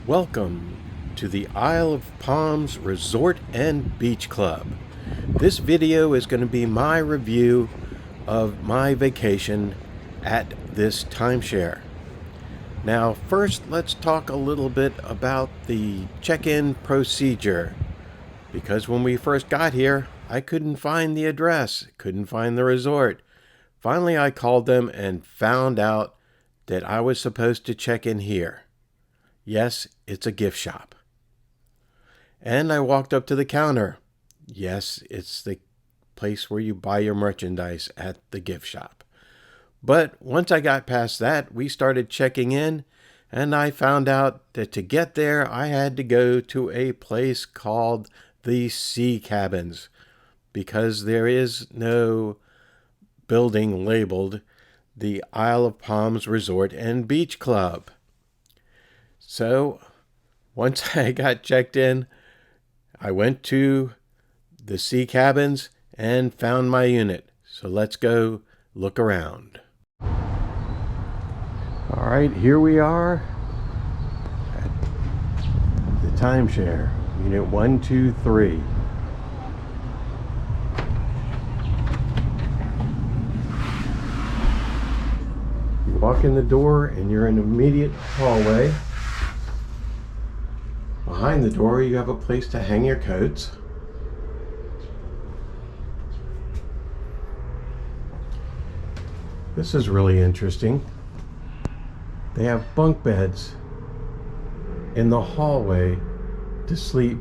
Welcome to the Isle of Palms Resort and Beach Club. This video is going to be my review of my vacation at this timeshare. Now first let's talk a little bit about the check-in procedure, because when we first got here I couldn't find the address, couldn't find the resort. Finally I called them and found out that I was supposed to check in here. Yes, it's a gift shop. And I walked up to the counter. Yes, it's the place where you buy your merchandise at the gift shop. But once I got past that, we started checking in, and I found out that to get there, I had to go to a place called the Sea Cabins, because there is no building labeled the Isle of Palms Resort and Beach Club. So once I got checked in, I went to the Sea Cabins and found my unit. So let's go look around. All right, here we are at the timeshare, unit 123. You walk in the door and you're in an immediate hallway. Behind the door, you have a place to hang your coats. This is really interesting. They have bunk beds in the hallway to sleep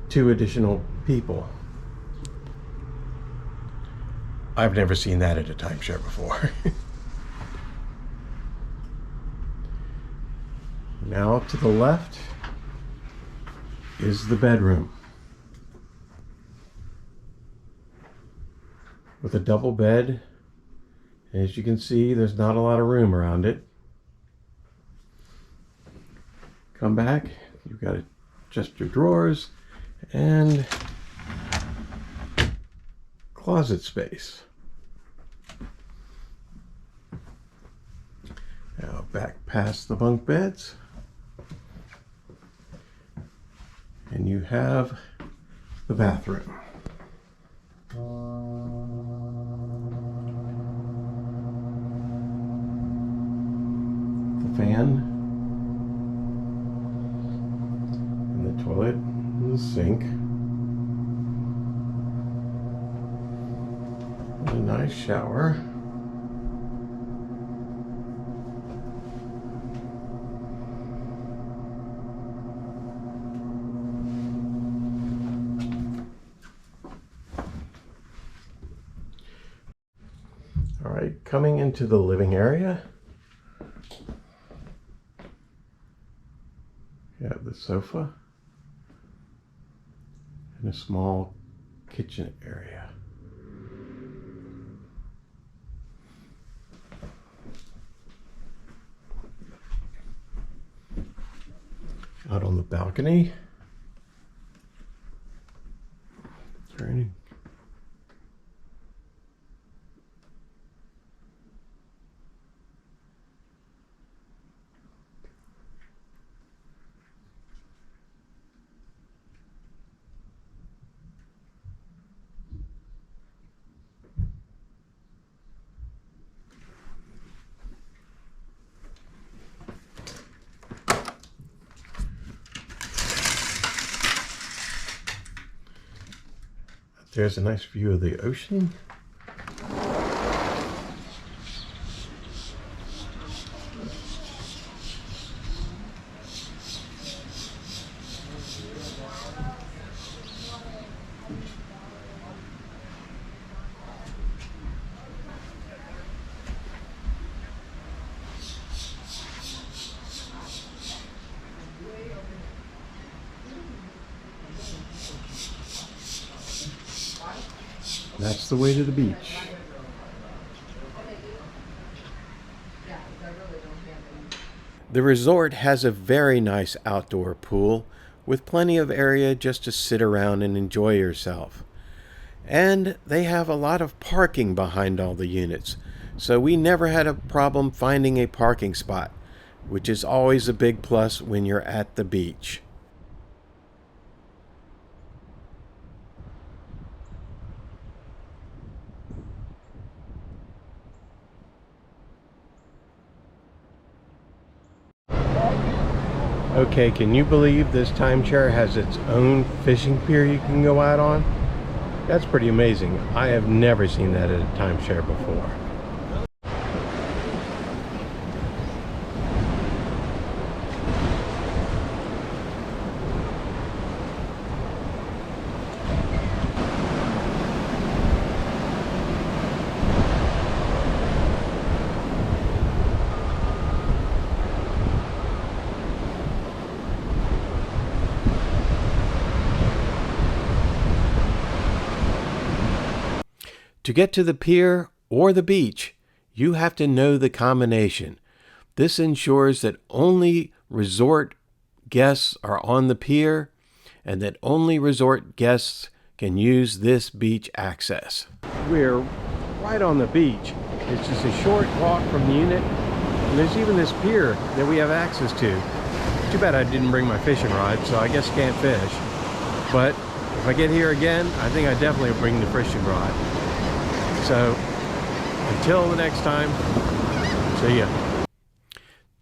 2 additional people. I've never seen that at a timeshare before. Now to the left is the bedroom with a double bed. As you can see, there's not a lot of room around it. Come back, you've got just your drawers and closet space. Now back past the bunk beds, and you have the bathroom. The fan, and the toilet, and the sink, and a nice shower. All right, coming into the living area, you have the sofa and a small kitchen area. Out on the balcony, turning. There's a nice view of the ocean. That's the way to the beach. The resort has a very nice outdoor pool with plenty of area just to sit around and enjoy yourself. And they have a lot of parking behind all the units, so we never had a problem finding a parking spot. which is always a big plus when you're at the beach. Okay, can you believe this timeshare has its own fishing pier you can go out on? That's pretty amazing. I have never seen that at a timeshare before. To get to the pier or the beach, you have to know the combination. This ensures that only resort guests are on the pier and that only resort guests can use this beach access. We're right on the beach. It's just a short walk from the unit, and there's even this pier that we have access to. Too bad I didn't bring my fishing rod, so I guess can't fish. But if I get here again, I think I definitely will bring the fishing rod. So, until the next time, see ya.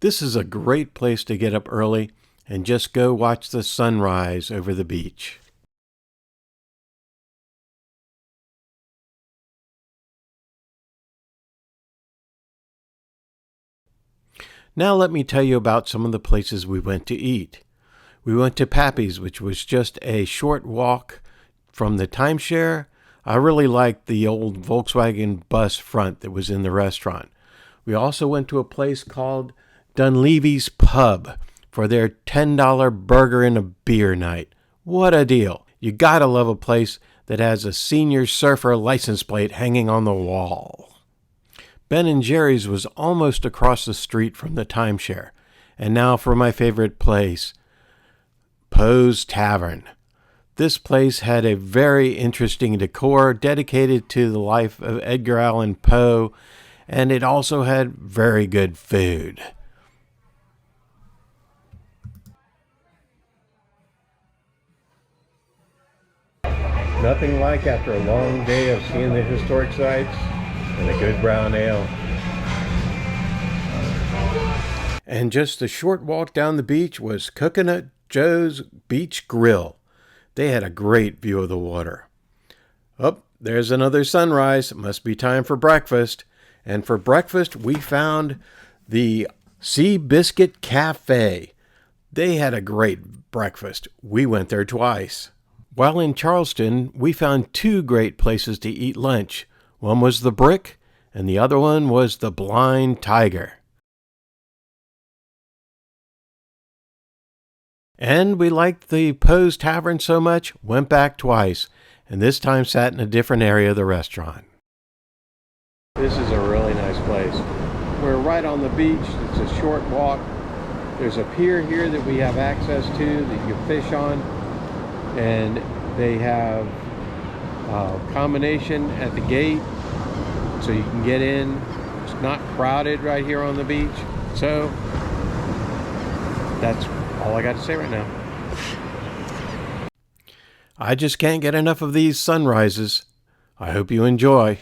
This is a great place to get up early and just go watch the sunrise over the beach. Now let me tell you about some of the places we went to eat. We went to Pappy's, which was just a short walk from the timeshare. I really liked the old Volkswagen bus front that was in the restaurant. We also went to a place called Dunleavy's Pub for their $10 burger and a beer night. What a deal. You gotta love a place that has a senior surfer license plate hanging on the wall. Ben & Jerry's was almost across the street from the timeshare. And now for my favorite place, Poe's Tavern. This place had a very interesting decor dedicated to the life of Edgar Allan Poe, and it also had very good food. Nothing like after a long day of seeing the historic sites and a good brown ale. And just a short walk down the beach was Coconut Joe's Beach Grill. They had a great view of the water. Oh, there's another sunrise. It must be time for breakfast. And for breakfast, we found the Sea Biscuit Cafe. They had a great breakfast. We went there twice. While in Charleston, we found two great places to eat lunch. One was the Brick, and the other one was the Blind Tiger. And we liked the Poe's Tavern so much, went back twice, and this time sat in a different area of the restaurant. This is a really nice place. We're right on the beach. It's a short walk. There's a pier here that we have access to that you can fish on, and they have a combination at the gate so you can get in. It's not crowded right here on the beach. So that's all I got to say right now. I just can't get enough of these sunrises. I hope you enjoy.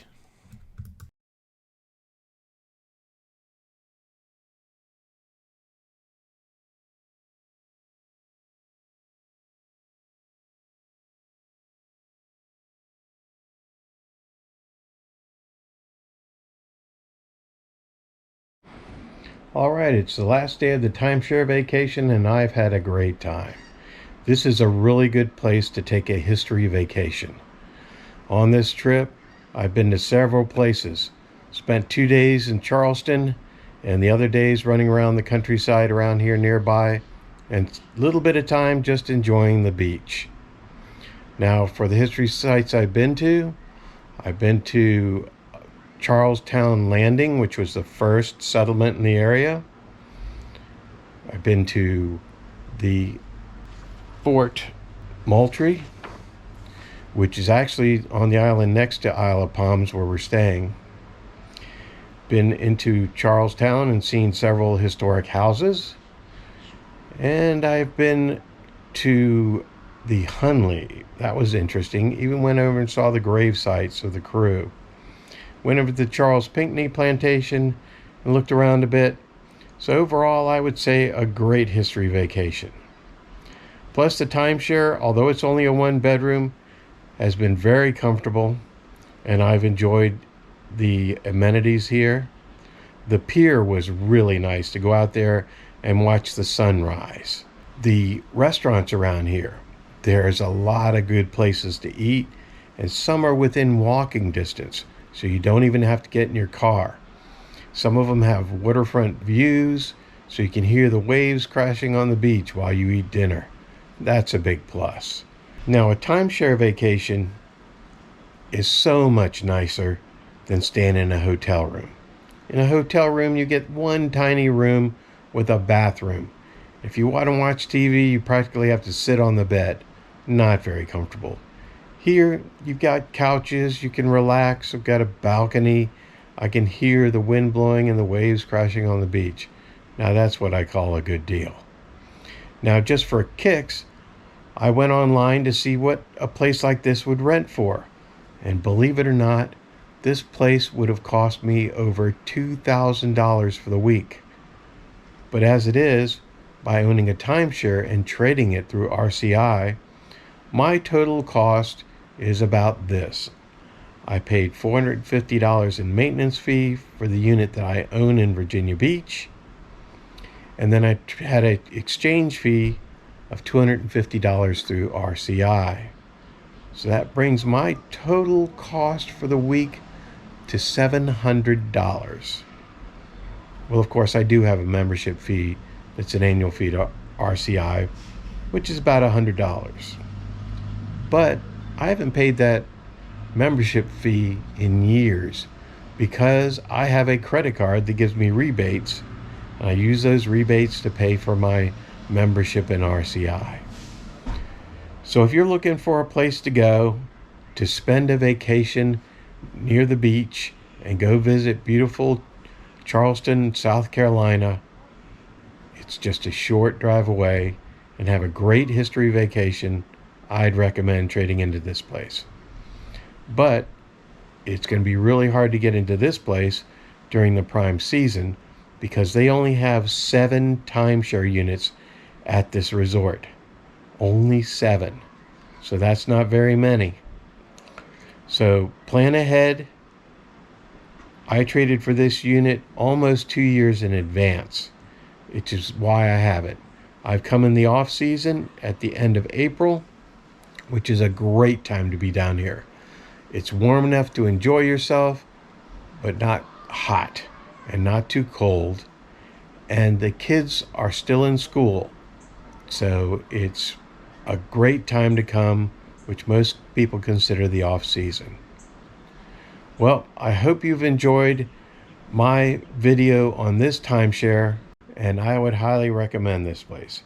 All right, it's the last day of the timeshare vacation, and I've had a great time. This is a really good place to take a history vacation. On this trip, I've been to several places. Spent 2 days in Charleston, and the other days running around the countryside around here nearby, and a little bit of time just enjoying the beach. Now, for the history sites I've been to Charlestown Landing, which was the first settlement in the area. I've been to the Fort Moultrie, which is actually on the island next to Isle of Palms where we're staying. been into Charlestown and seen several historic houses. And I've been to the Hunley. That was interesting. Even went over and saw the grave sites of the crew. Went over to the Charles Pinckney plantation and looked around a bit. So overall, I would say a great history vacation. Plus the timeshare, although it's only a 1-bedroom, has been very comfortable, and I've enjoyed the amenities here. The pier was really nice to go out there and watch the sunrise. The restaurants around here, there's a lot of good places to eat, and some are within walking distance, so you don't even have to get in your car. Some of them have waterfront views, so you can hear the waves crashing on the beach while you eat dinner. That's a big plus. Now, a timeshare vacation is so much nicer than staying in a hotel room. In a hotel room, you get one tiny room with a bathroom. If you want to watch TV, you practically have to sit on the bed. Not very comfortable. Here, you've got couches, you can relax, you've got a balcony. I can hear the wind blowing and the waves crashing on the beach. Now that's what I call a good deal. Now, just for kicks, I went online to see what a place like this would rent for. And believe it or not, this place would have cost me over $2,000 for the week. But as it is, by owning a timeshare and trading it through RCI, my total cost is about this. I paid $450 in maintenance fee for the unit that I own in Virginia Beach, and then I had an exchange fee of $250 through RCI. So that brings my total cost for the week to $700. Well, of course, I do have a membership fee that's an annual fee to RCI, which is about $100. But I haven't paid that membership fee in years because I have a credit card that gives me rebates, and I use those rebates to pay for my membership in RCI. So if you're looking for a place to go to spend a vacation near the beach and go visit beautiful Charleston, South Carolina, it's just a short drive away, and have a great history vacation, I'd recommend trading into this place. But it's going to be really hard to get into this place during the prime season because they only have 7 timeshare units at this resort. Only 7. So that's not very many. So plan ahead. I traded for this unit almost 2 years in advance, which is why I have it. I've come in the off season at the end of April, which is a great time to be down here. It's warm enough to enjoy yourself, but not hot and not too cold. And the kids are still in school, so it's a great time to come, which most people consider the off season. Well, I hope you've enjoyed my video on this timeshare, and I would highly recommend this place.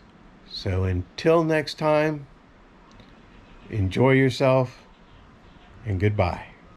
So until next time, enjoy yourself, and goodbye.